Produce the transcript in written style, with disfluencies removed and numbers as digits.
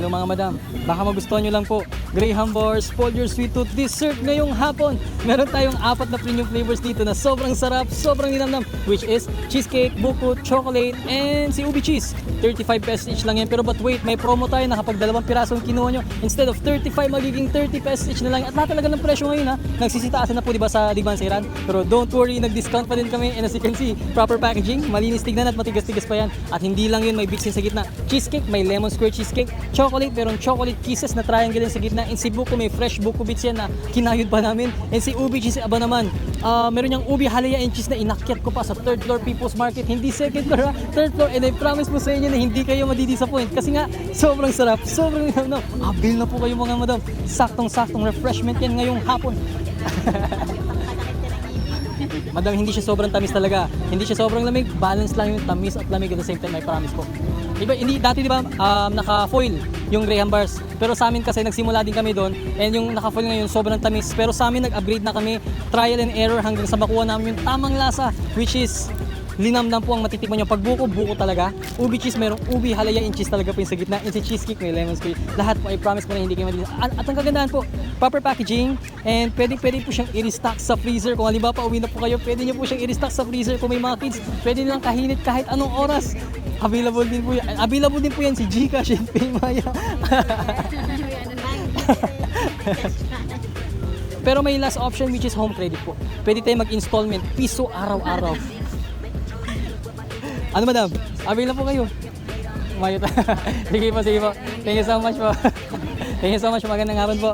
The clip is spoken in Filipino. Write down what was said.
Hello mga madam, baka magustuhan nyo lang po. Graham Bars, Fold Your Sweet Tooth Dessert ngayong hapon. Meron tayong 4 na premium flavors dito na sobrang sarap, sobrang linamnam, which is cheesecake, buko, chocolate, and si ubi cheese. 35 pesos each lang yan. Pero but wait, may promo tayo na kapag 2 pirasong kinuha nyo, instead of 35, magiging 30 pesos each na lang. At lahat talaga ng presyo ngayon ha, nagsisitaasan na po diba sa Digman Sairan. Pero don't worry, nag-discount pa din kami. And as you can see, proper packaging, malinis tignan at matigas-tigas pa yan. At hindi lang yun, may bitsin sa gitna. Cheesecake, may lemon square cheesecake. Chocolate, merong chocolate kisses na triangle din sa gitna. And si buko, may fresh buko bits yan na kinayod pa namin. And si ubi cheese, aba naman, meron yung ubi halaya and cheese na inakyat ko pa sa 3rd floor People's Market. Hindi 2nd floor ha, 3rd floor. And I promise po sa inyo na hindi kayo madi-disappoint. Kasi nga, sobrang sarap, sobrang no. Avail na po kayo mga madam. Saktong-saktong refreshment yan ngayong hapon. Madam, hindi siya sobrang tamis talaga. Hindi siya sobrang lamig. Balance lang yung tamis at lamig at the same time, I promise po. Diba, hindi, dati diba, naka-foil yung Graham Bars. Pero sa amin kasi nagsimula din kami doon. And yung naka-foil ngayon, sobrang tamis. Pero sa amin, nag-upgrade na kami. Trial and error hanggang sa makuha namin yung tamang lasa. Which is, linamnam po ang matitikman nyo. Pag buko, buko talaga. Ubi cheese, merong ubi, halaya and cheese talaga po yung sa gitna. And si cheesecake, may lemon squeeze. Lahat po, I promise po na hindi kayo madili. At ang kagandahan po, proper packaging. And pwede po siyang i-restock sa freezer. Kung halimbawa pa uwi na po kayo, pwede nyo po siyang i-restock sa freezer. Kung may mga kids, pwede nilang kahinit kahit anong oras. Available din po yan. Available din po yan si Gcash and Paymaya. Pero may last option which is home credit po. Pwede tayo mag-installment, piso araw-araw. Ano madam? Avail na po kayo. Sige po, sige po. Thank you so much po. Thank you so much. Magandang hapon po.